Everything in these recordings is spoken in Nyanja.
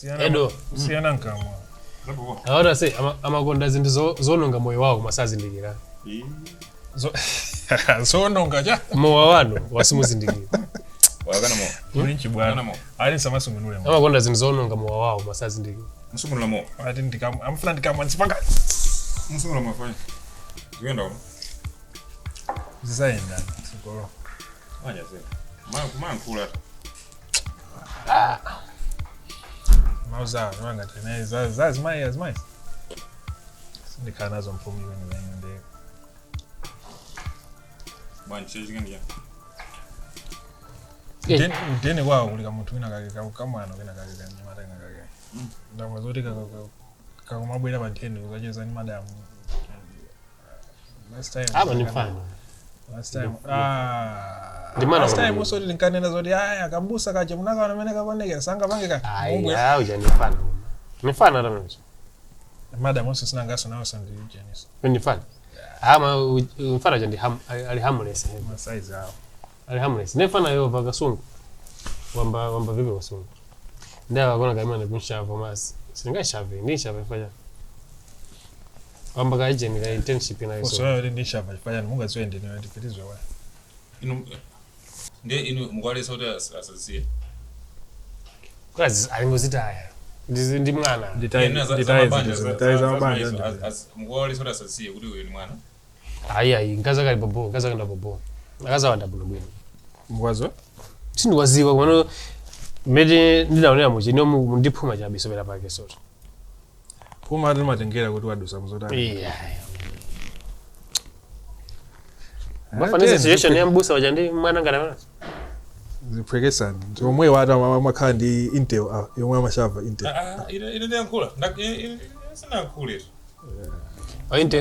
Edo siyana nkamwa ahora se amakonda zinto zononga moyo wawo masazindikira zononga ja moyo wano wasimuzindikira wagana mo ulinchi bwana ali samasungunule mo amakonda zinto zononga moyo wawo masazindikira musungula mo ati ndikam amfuna ndikamwa nsipanga musungula mo fanya ngenda mo zisaenda sikolo anya se mankula mauza wanga tena zazimai sindikana nazo mpumi wengine ndio mwancheje ngendia ndene kwao kulika muntu wina kake kamwana kena kake kanyamata kena kake ndamazoti kakumabwera pantende kuzacheza ni madamu last time ni mfano last time last time usoti linkanena zoti haya kambusa kaje munaka wamene kakoneka sanga pangeka aya ujanifana nifana ramanje madam also sina ngaso nawo sandi Janice nifana mfana jandi ali harmless size hao ali harmless nifana yo vagasungu wamba vipi wasungu ndio wakona kama na kunshava mas singa shave ni shave fanya wamba kaje ni ka internship na hizo so yo ndi shava fanya mungu azwende ni ndipitizwe wa ino mugwale soda asasiye kazi alingozitaya ndi mwana nditaiza mabanja mugwale soda asasiye kuti uyo ni mwana ayi ngaza kali bobo ngaza kanda bobo ngaza wanda bwino mwazo sindi waziwa kono mede ndinaonera muchino mundiphuma chabisobera pake soto phuma ati matengera kuti wadusa muzota mafanisa situation ya mbusa wajandi mwana ngana zipwekesana omwe wata makhala ndi intel yomwe amashava intel ine ndiyankula sina nkulira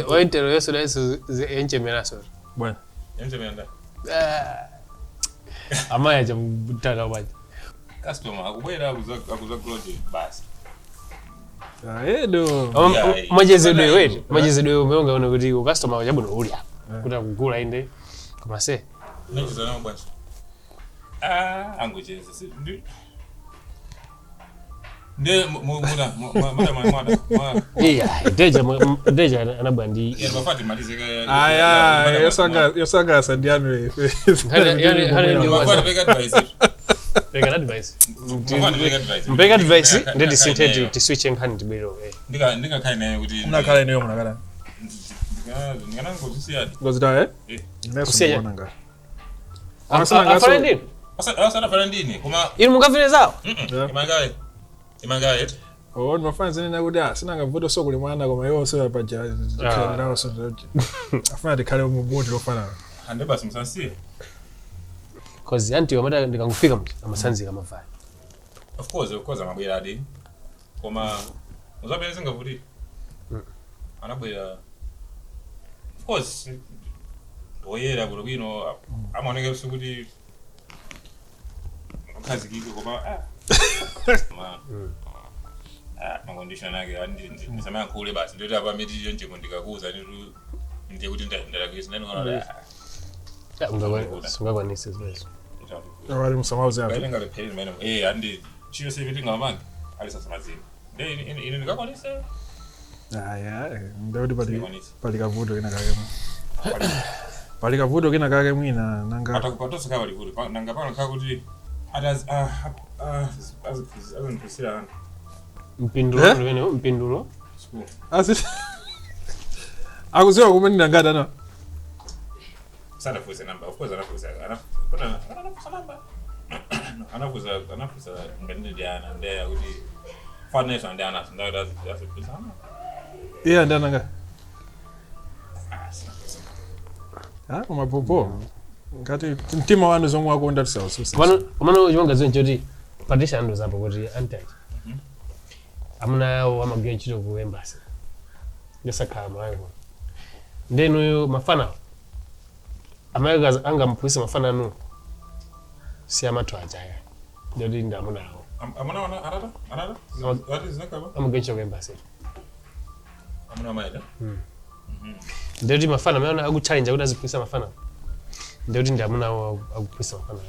ointero yeso dayiso enchemera soto bwana enchemera amaya cha mtala waje customer akubwera akuza project basi edo majezedwe wetu majezedwe umeonga una kuti customer wajabu no uli hapa kuta kugula inde kama se nizo na mbwanji angujeza si nde muda deja anabandi ya bafati malize yosaga sandiano pega advice ndedi sintedi to switching hand biro ndika kaine kuti unakala ino munakala ngana ngozisiya ngozita kusiya nanga asana farandini kuma ili mungavile zao imangaye mafanya zene kuti sina vuto sokuli mwana koma yose paja nawo so afuna tikale mubundi lofana ande basi msansiye cause anti wamada ndikangufika mti amasanzi kama vaya of course amabwera adi koma uzabene singavuti anabwera of course oyera bulobino amaoneka kuti kazi kiko koma condition yake nisema kule basi ndio hapa midi nje ndikakuza ndio kuti ndalagisa nani ungabwa sungabwa nisi zwezo awali msamauze hapo balenga lepeli mena andi chiro sevithi ngamanga ali sasa mazini ndio ini nikakonisa ndio palikavuto kina kake palikavuto kina kake mwina nanga atakupatosa kama livuto nanga pana kakuti azipusira mpindulo asi akuziwa kumeni nangada na sana fuza number of course anafuza number anafuza ngani ndiana ndia kuti finance ndiana ndio that's ndanga mapopo ngati mtima wanu zomwe akonda tusaususa komano uchonga zenjoti patisha ndo zapo kuti antaje amuna wamagye chito ku embassy yesakhala mwayo ndeno mafana amayaga anga mpwisa mafana no si amatu ajaya ndodi ndamuna awo amuna arara what is nakaba amagye chito ku embassy amuna maida ndodi mafana maana agu challenge akuda zipwisa mafana ndodi ndamuna awo agupwisa mafana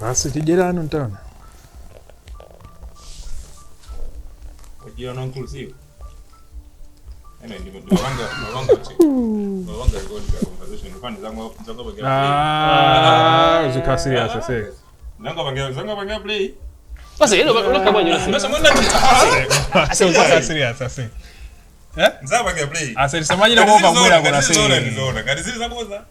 basi tijerano ntana Ujira na inclusive. Ene ndipo mawanga record conversation fund zangu Ah, zika serious sasa. Zanga bangia play. Basi hilo unakaba nyusi. Ndio mwana Sasa zika serious sasa. Nzaba bangia play. Asa lisemaje na kwamba mwera kuna sasa. Nzona. Gari zile zakoza.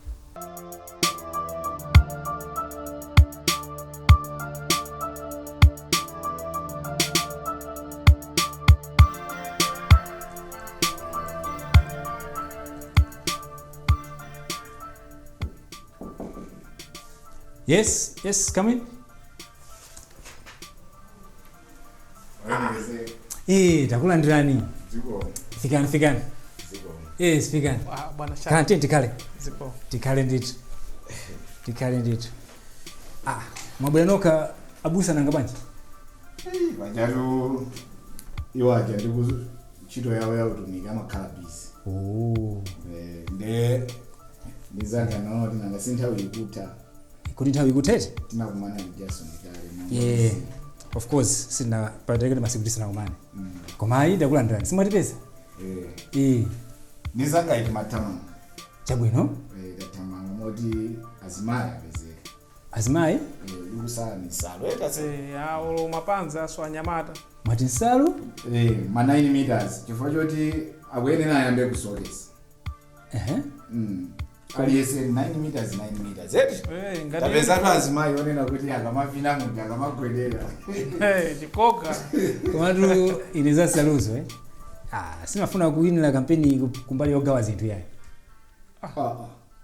Yes, come in. Takula ndirani. Fikani. Yes, fikani. Bwana Shaka. Kanti tikale. Zipo. Tikale ndito. Mabwanoka abusa nanga banje. Banjalo iwaje ndikuzo chito yawo yakutumika amakhalabisi. Nde nizanga no tinanga sinthawi ikuta. Kuti nthawi ikutete? Tinakumana Jason kale. Yeah. Of course, sina patekele masikuti sina kumana. Koma aida kula ndani. Simatipeza? Nizanga itimatama. Chabwino? Gatama modi azimaya bezeka. Azimai? Yusa ni salo. Eta se Olo mapanza so anyamata. Mati nsalu? Ma 9 meters. Chifukwa choti akwene naye ambe kusokesa. Aliyese 9 meters. Ngati. Tapeza tu azimai onena kuti akamavina mungu akamagwedera. Chikoka. Komatu ineza saluzo sinafuna kuwinira kampeni kumbali yogawa zinthu yayi.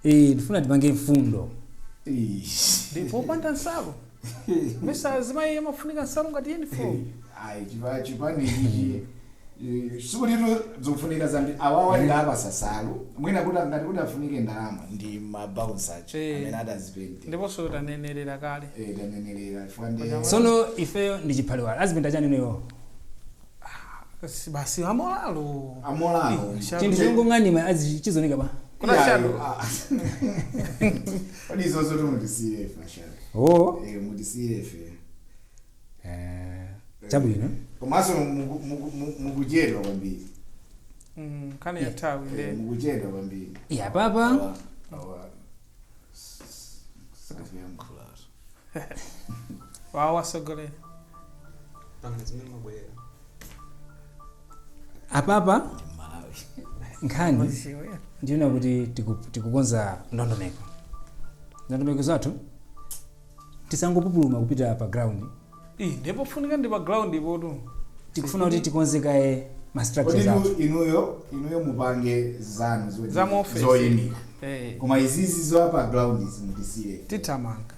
Ndifuna tipange mfundo. Ndipo panda nsalo. Mesa azimai amafunika nsalo ngati uniform. Chipani ichi sikulitu zofunika zambi awawa ngaba sasalo. Mwina kuti ngati kuti afunike ndalama ndi mabounce acho. Amene adazipente. Ndipo so tanenelera kale. Tanenelera fande. Sono ife ndi chiphaliwala azipenda chani neyo. Basi amolalo. Chinthu chongong'anima azichizonika ba. Kuna shadow. Kodi izozo tu mudisiye fashion. Mudisiye fe. Chabwino. Komaso mukujedwa kwambiri. Kani ya tawi nde. Mukujedwa kwambiri. Ya papa. Wawa sogole. Apapa nkhani ndiona kuti tikukonza ndondomeko zathu tisangopupuluma kupita pa ground. Ndipo funika ndi pa ground ipo tikufuna kuti tikonzekae ma structures zathu. Inuyo mupange zanu zoyimika. Koma izizi zo pa ground zimudisiye. Titamanga.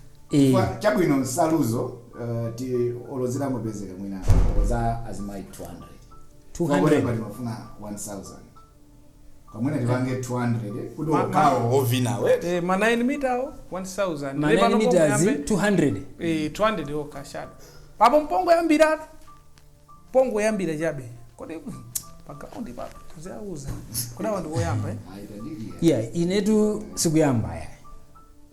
Chabwino nsaluzo ti olozera mupezeka mwina oza azimai 200 kwa mafuna 1000 kwa mwina tipange 200 kudo kao ovina we ma 9 meter 1000 ma 9 meters 200 200 okashado papo mpongo yambira jabe kodi pa ground pa tuzauza kuna wandu oyamba inetu sikuyamba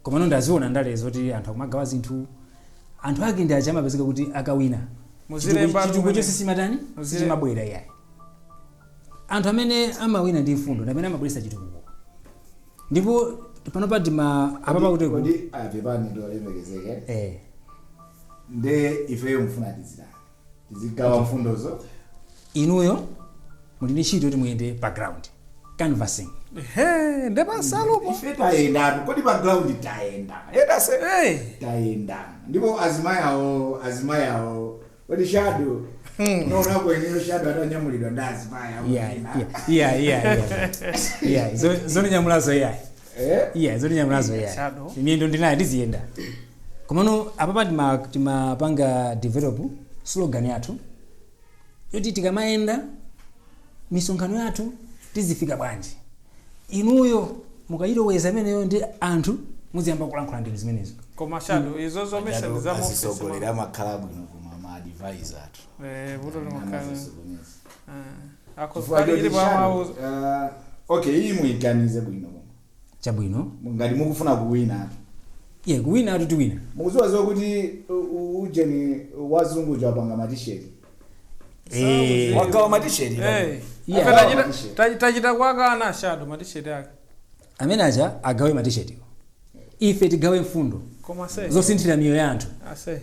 koma ndaziona ndalezo kuti anthu akumagawa zinthu anthu ake ndi achama pezeka kuti akawina chitukuko chonse simatani sichimabwera yayi. Anthu amene amawina ndi mfundo ndi amene amabweresa chitukuko. Ndipo pano pati apapa kuti kodi apepani ndo alemekezeke. Nde ifeyo mfuna tizigawa mfundozo. Inuyo muli ndi ntchito kuti muyende pa ground canvassing. Nde pasalupo. Ife taenda kodi pa ground taenda. Taenda. Ndipo azimai awo kodi shadow no kwenye shadow atanyamulidwa ndazi paya. Zoni nyamulazo zoni nyamulazo Miyendo ndinayo ndiziyenda. Komano apapa timapanga develop slogan yathu yoti tikamaenda misonkhano yathu tizifika bwanji. Inuyo mukayiloweza imeneyo ndi anthu muziyamba kulankhula ndi zimenezo. Koma shadow izozo mission za office sogolera makalabu ma advisor atu. Vuto lomakala. Okay, hii muiganize bwino. Chabwino. Ngati mukufuna kuwina. Kuwina atu tiwina. Mukuziwa kuti ujeni wazungu japanga matisheti. wagawa matisheti tachita kwakana shadow matisheti ake amene aja agawe matisheti ife tigawe mfundo koma se zosinthira miyo ya anthu ase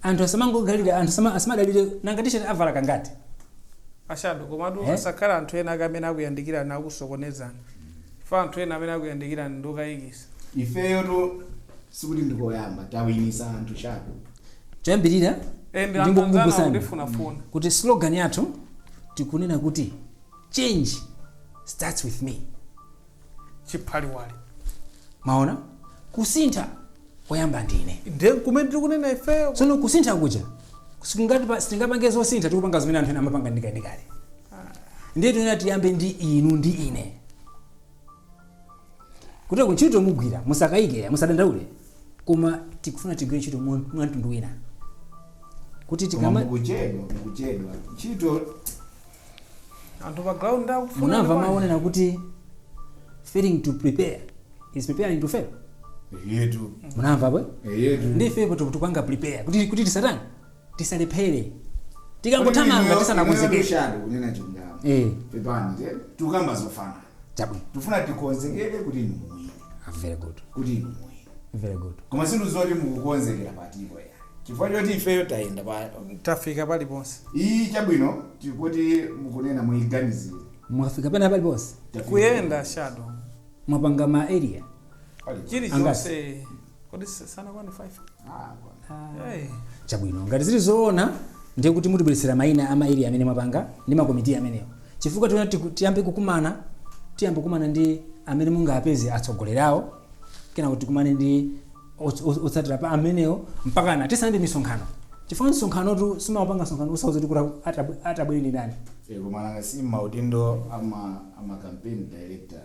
anthu asamangogalira anthu asamadalire nanga tisheti avala kangati ashado komatu asakhala anthu ena akamene akuyandikira na kusokonezana fa anthu ena amene akuyandikira ndokayikisa ifeyo to sikuti ndikoyamba tawinisa anthu chapo choyambirira ndingokumbusani ndifunafuna kuti slogan yathu tikunena kuti change starts with me chiphaliwali maona kusintha koyamba ndine nde kumene tikunena ifeyo tsono kusintha kuja sitingapange zosintha tikupanga zimene anthu ena amapanga ndikadikali ndiye tinena tiyambe ndi inu ndi ine kuti kuntchito mugwira musakayike musadandaule koma tikufuna tigwire ntchito mwantundu wina kuti mukuchedwa ntchito anthu pa ground akufuna munamva maonena kuti failing to prepare is preparing to fail yetu munamva bwe yetu ndife tukupanga prepare kuti tisatani tisalephere tikangothamanga tisanakonzekere kunena chingamo pepani tukamba zofana chabwi tufuna tikonzekere kuti ni muwiri very good kuti ni muwiri very good koma sinthu zoti mukukonzekera patipo ya chifukwa choti ifeyo tayenda pa tafika paliponse iyi chabwino tikuti mukunena muyiganizire mwafika pena paliponse kuyenda shadow mwapanga ma area chili chonse kodi sana kwani 5 chabwino ngati zili zoona ndiye kuti mutibweresera maina ama area amene mwapanga ndi makomiti amenewo chifukwa tiona tiyambe kukumana ndi amene mungapeze atsogolerawo kena kuti tikumane ndi otsatira pa amenewo mpakana tisanambe misonkhano chifukwa misonkhano tu simapanga misonkhano usauza kuti atabwere ndi nani kumalanga si maudindo ama campaign director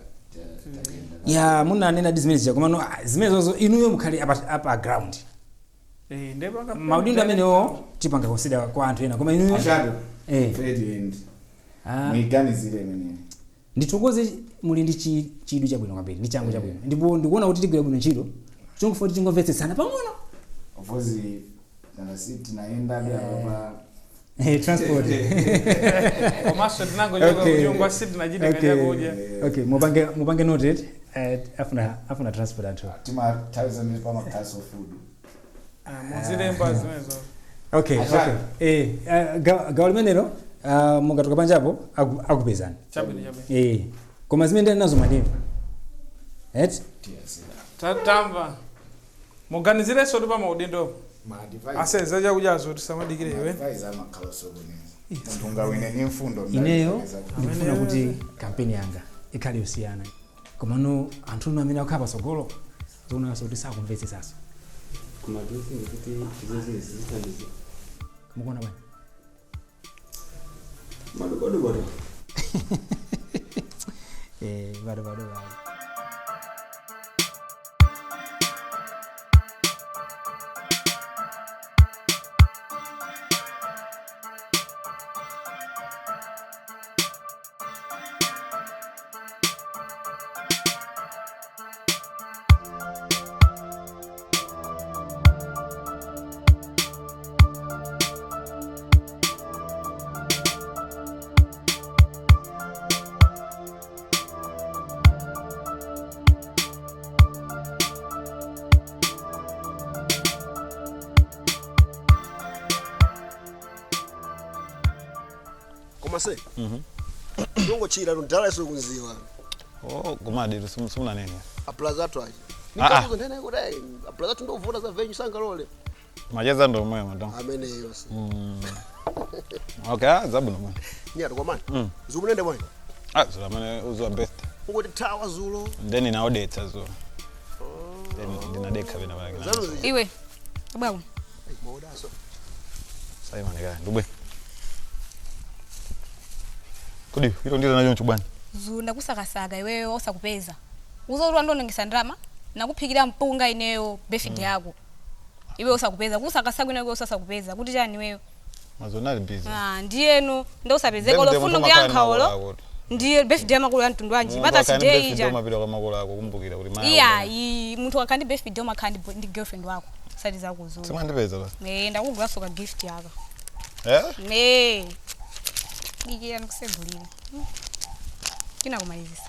ya munanena ndi zimene zija komano zimene zozo inuyo mukhale apa ground ndepanga maudindo amenewo tipanga consider kwa anthu ena koma inuyo ashado Fred end muiganizire menene ndithokoze muli ndi chidwi chabwino kwambiri ndi changu chabwino ndipo ndikuona kuti tigwira bwino ntchito chongofoti tingomvetsetsana pang'ono ofozi kana siti naenda hapa transport komaso tinango nyoka kujongwa sidi najida kaja kuja okay mupange noted afuna transport anthu tima 1000 pa makaso food muzile mbazi mezo okay gawa limenelo mungatoka panjapo akupezani chabwino koma zimene ndali nazo madimba tamva muganizire sodu pa maudindo aseza chakujazo tisamadikire iwe ineyo ndikufuna kuti kampeni yanga ikhale yosiyana komano anthu inu amene akukhala patsogolo zikuonanso kuti sakumvetsetsanso mukuona bwanji bado Komase. Ndongo chira ndala sokunziwa. Gomadi sumuna nini? Aplaza twaje. Nikazo ndene kudai. Aplaza tundovuta za venue sangalole. Majeza ndo mwema ndo. Amene yose. Okay, zabu no mwana. Ni atwa mwana. Zumunende mwana. Zula mwana uzwa best. Ngoti tawa zulo. Then na audit azo. Then ndina deka bina bana. Iwe. Babu. Moda so. Sai mwana gani? Ndubwe. Kodi, hilo ndilo nayo nchubani. Zunda kusakasaga iwewe osakupeza. Uzorwa ndo ngisandrama nakuphikira mpunga ineyo birthday yako. Iwe osakupeza kusakasaga ineyo osakupeza. Kuti chani wewe? Mazonali busy. Ndiyenu ndo usapezeko lofuna kuyankha olo. Ndiye birthday yamakulu ya mtundu wanji. Bata today ija. Ndio mapira kwa makulu yako kumbukira kuti maya. Iya, muntu akandi birthday makandi ndi girlfriend wako. Sadi zako zuri. Sema ndipeza basi. Ndakugula soka gift yako. Eh? Dikira nikusegulira. Kina kumalizisa.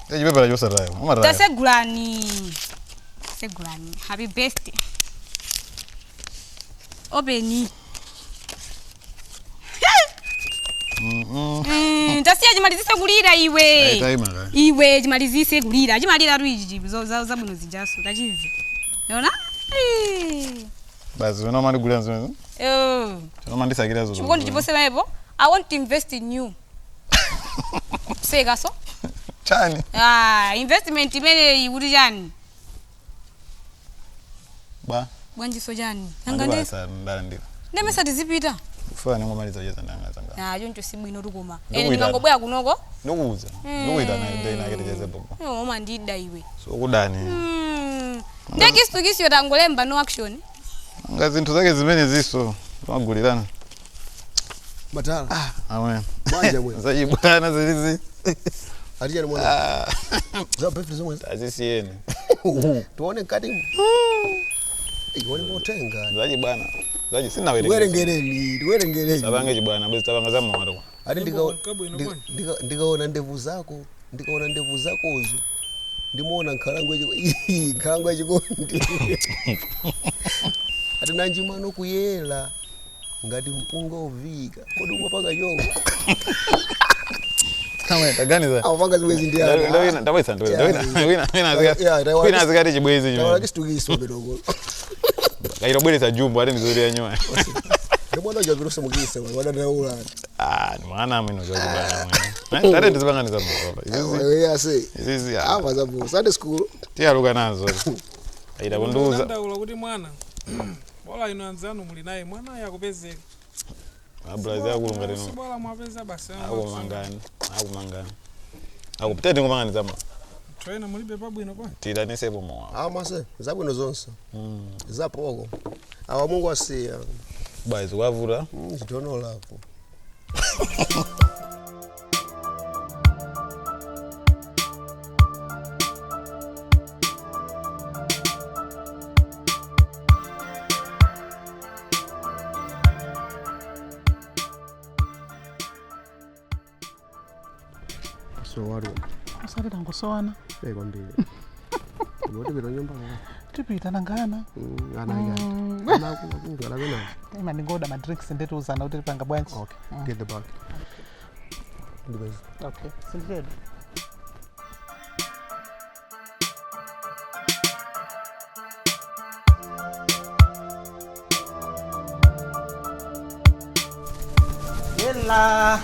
Ejibeba la yosa rayo. Mama rayo. Tasegulani. Segulani. Happy birthday. Obeni. Tasiya jimalizise kulira iwe. Iwe jimalizise kulira. Jimalira ruiji za buno zijaso. Tachive. Yona? Basi wena mali gulira nzo. Choma ndisakira zo. Chikondi chiposela ebo. I want to invest in you. Sega so? Chani. Investment imene ikuti chani? Ba. Bwanji so chani? Ngande ndala ndira. Ndemesa tizipita. Kufana ngomaliza yeza ndanga zanga. Yonto sibwino tukoma. Ndingangobwera kunoko? Nokuza. Nokuita na ndena aketejeze boko. Mama ndida iwe. So kudani. Ndekistukisi yotangolemba no action. Ngazinthu zake zimene ziso. Twagulirana. Matala. Amen. Manja mwe. Zajibwana zilizi. Alijana mwana. Za birthday zomwe. Azisiene. Tuone kati. Iwone motenga. Zajibwana. Zaji sina wele. Werengereni. Sabange jibwana, basi tabanga za mwaro. Ati ndikaona ndevu zako, ndikaona ndevu zakozo. Ndimuona nkhalango echikondi. Ati nanjimano kuyela ngati mpunga ovika. Kodi umapanga yongo. Kama tagani za. Awanga zimwezi ndiana. Lawina tabaisa ndo. Lawina zikati chibwezi nyuma. Tawa kistukisi bedogo. Kairo bwele za jumbo ate mizuri ya nyuma. Ndimona ja virusi mugise wana ndaula. Ni mwana mino joji bana mwana. Tare ndizibanga niza mwana. Izizi. Ava za bu Sunday school. Tia luga nazo. Aida kunduza. Ndaula kuti mwana. Bola inoanzano muli naye mwana yakupezeka. Abraza kulunga reno. Sibola mwapeza basi. Akumangani. Akupitete ngomangani zama. Traina mulibe pabwino kwa. Tira nesebo mwa. Mase zabwino zonse. Zapoko. Awa Mungu asiya. Baizo wavura. Chitono lapo. So wari. Usali tangosowana. Kwambiri. Ngote bero nyumba ngo. Tipita nangana. Ana kungala wena. Ima ningoda ma drinks ndetu uzana kuti panga bwanji. Okay. Get the bag. Okay. Sindiredo. Yella.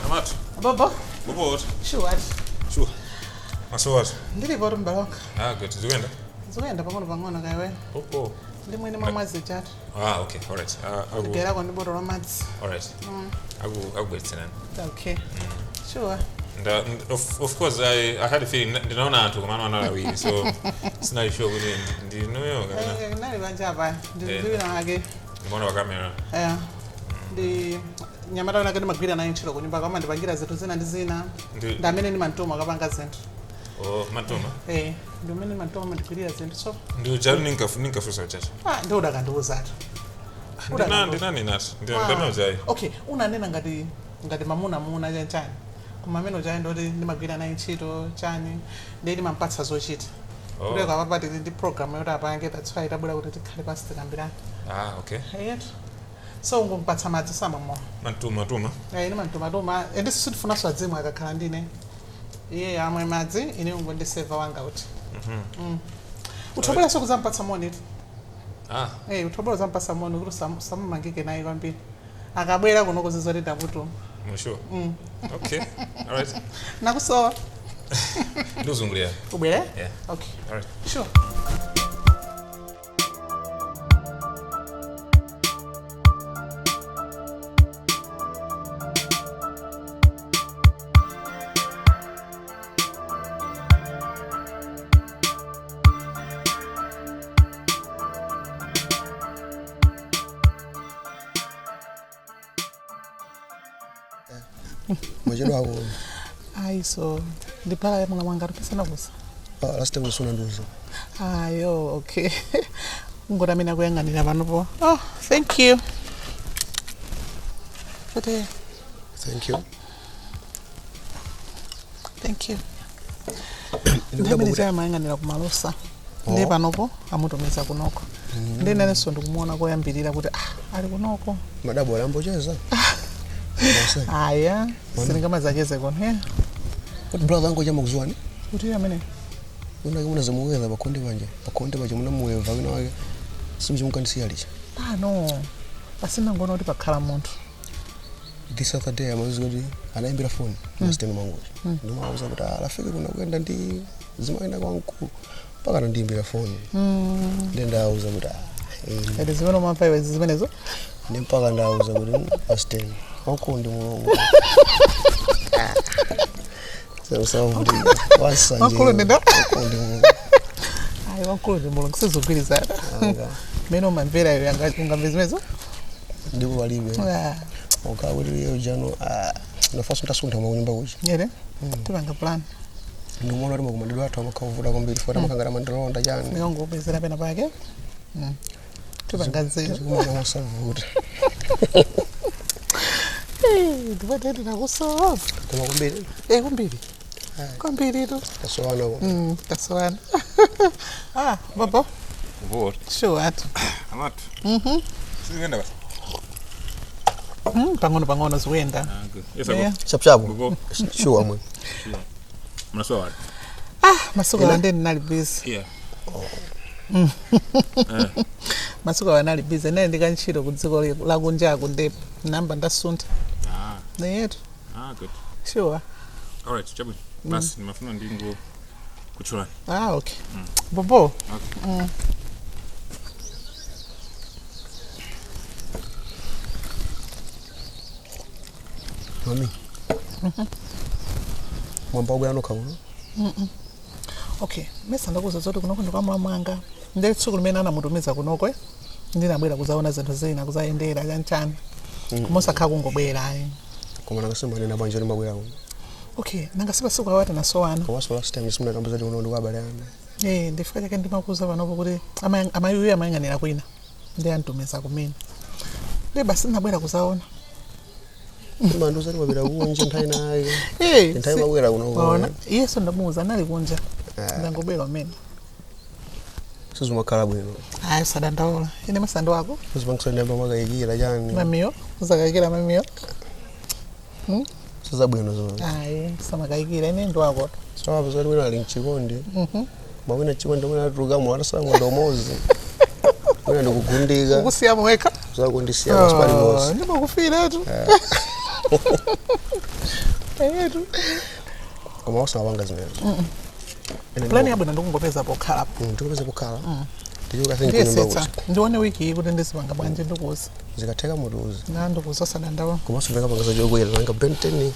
Amatu. Bobo. Bobo. Sure. Maswat. Ndiri boro mbalok. Good. Zugenda. Zugenda pang'ono kaiwe. Ndi mwene mamwazi chat. Okay. All right. Gera kwa ndiboro romance. All right. I'll wait then. Okay. Sure. And of course I had a feeling ndinaona antu kama wana wawili so sina sure kuti ndinoyo kana. Nali banja ba. Ndi na age. Mbona wa camera. Ndi nyamara wana kadi magwira na inchiro kunyumba kama ndipangira zetu zina ndizina. Ndamene ni mantoma kapanga zenthu. Mantoma. Ndio mimi mantoma ndikwirira zenthu so. Ndio jari ninka fusa chacha. Ndio ndakandiuza atu. Ndinani nati. Ndio jai. Okay, unanena ngati mamuna chani. Kuma meno jai ndo ndimagwira na inchiro chani. Ndi mampatsa zochita. Kule kwa papa ndi program yota apange that's why tabula kuti tikhale pasi tikambirana. Okay. So ngompatsa madzi samamo. Mantuma. Ni mantuma. Ende sifuna swadzimwe akakhala ndine. Amwe madzi ine ngondiseva wanga uti. Uthobola sokuzampatsa moni. Uthobola zampatsa moni kuti samumangike naye kwambiri. Akabwera kuno kuzizwa ndakuto. Sure. Okay. All right. Nakusowa. Ndozungulia. Ubwere? Yeah. Okay. All right. Sure. Majelo hapo. So ndipala ya mwananga rupisa kusa. Last time usuna ndozo. Okay. Ngora mina kuyanganira vanhu po. Thank you. But Thank you. Thank you. Ndimene chamayang'anira kumalosa. Ndi panopo amutumiza kunoko. Ndi nenso ndikumuona koyambirira kuti ali kunoko. Madabo alambocheza. Aya, sindingamazacheze kono. Kuti brother wangu chama kuzwani? Kuti amene. Muna zamuweza bakonde banje. Bakonde baje muna muweva wina wake. Simchimukandisiya licha. No. Pasina ngono kuti pakhala munthu. This other day amazuri anaimbira phone masteni mangu. Ndimauza kuti alafike kuna kwenda ndi zimaenda kwa mkuu. Paka ndiimbira phone. Ndenda auza kuti ede zimene mapa iwe zimenezo. Ndimpaka ndauza kuti masteni. Wakundi mulungu. Sasa kuti wasanje. Wakundi ndo. Wakundi mulungu. Ayi wakundi mulungu sizogwirizana. Meno mamvera iwe ungamvezimezo. Ndipo walibe. Ukawiri yo jano nafasi ntasunda mu nyumba kuchi. Yere. Tubanga plan. Ndumona ari makumandiro athu amakavuda kwambiri fora makangara mandalonda jani. Ngongo bezera pena pake. Tubangazela kumona wasavuda. Ndibadde nakusowa. Koma kumbiri. Kumbiri. Kumbiri to. Tasowana ko. Tasowana. Baba. What? Sure what? Amat. Singenda basi. Pangono ziwenda. Chapu. Sure amwe. Mnaswa wapi? Masuka wandeni nali busy. Yeah. Masuka wanali busy naye ndikanchiro kudziko la kunja kundepo. Namba ndasunta. Neyetu. Good. Sure. All right, chabu. Basi nimefuna ndingo kuchura. Okay. Bobo. Okay. Mami. Mwamba ugano kamuno? Okay, mesa ndakuza zote kunoko ndikwamwa mwanga. Ndeli tsiku limene anamutumiza kunoko ndinabwera kuzaona zinthu zina kuzayendera chanchani. Kumosa kha kungobwera ayi. Koma nakasema nina banje limabwera kuno. Okay, nangasipa siku awata nasowana. Koma so last time simuna kambuza ndi unondo kwabale ana. Ndifika chake ndimakuza panopo kuti amayuya amayang'anira kwina. Ndi antumiza kumene. Ndi basi ndinabwera kuzaona. Mando zali mabira kunja nthawi nayo. Nthawi mabwera kuno. Yeso ndamuza nali kunja. Ndangobwera kumene. Sizumakhala bwino. Ayi sadandaula. Ine masando wako. Sizumakusanda mba makayikira jani. Mamiyo, uzakayikira mamiyo. Siza bwino zo. Ayi, samakayikira ine ndo wako. Sawa zali bwino ali mchikondi. Mawina chikondi mwana turuga mwana sanga ndomozi. Mwana ndikugundika. Ukusiya mweka. Uzakundisiya basipali boss. Ndipo kufira tu. Eyetu. Koma wasawanga zimenezo. Plani yabo ndikungopeza pokhala. Ndikupeza pokhala. Ndiyoka think kunyumba kusi. Ndione wiki kuti ndisibanga bwanje ndikuzi. Zikatheka mutuzi. Ndandukuza sadandawa. Koma siveka pakaza jokwela nanga benteni.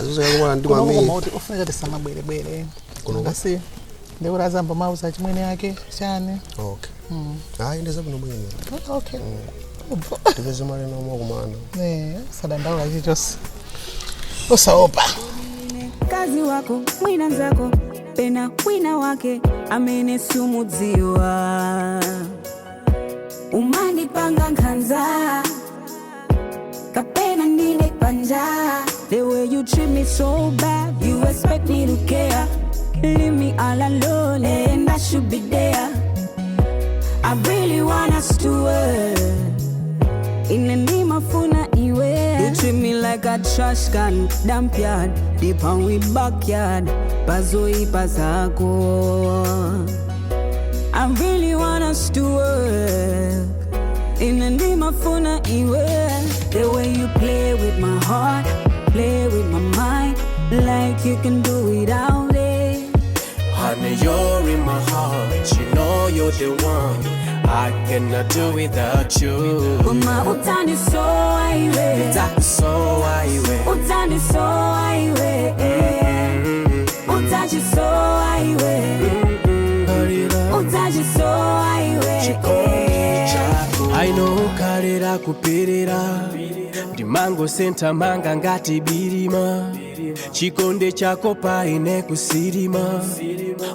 Azuza yakumana ndi mami. Koma kuti ufuneka tisamabwere. Ngasi. Ndeurazamba mauza chimwene yake chane. Okay. Hayi ndeza kuno mwene. Okay. Tibeze mali no mokumana. Sadandawa chichose. Usaopa. Kazi wako mwina nzako pena wina wake amene sumudziwa umandipanga nkhanza kapena ndine panja. The way you treat me so bad, you expect me to care. Leave me all alone and I should be there. I really want us to work in the name of funa iwe. You treat me like a trash can, dump yard, deep on we backyard, pazoi pasako. I really want us to work in the name of funa iwe. The way you play with my heart, play with my mind, like you can do without it. Honey, you're in my heart, you know you're the one I cannot do without you. Uma utani so aiwe, utani so aiwe, utani so aiwe, utani so aiwe, utani so aiwe. I know kalera kupirira, dimango senta manga ngati birima. Chikonde chako paine kusirima,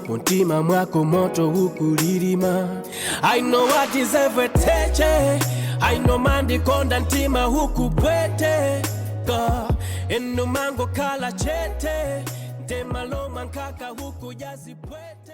muntima mwako moto ukulirima. I know I deserve a teche, I know mandi konda ntima hukupwete. kuchoka eno mango kala chete ndemaloma nkaka huku jazipwete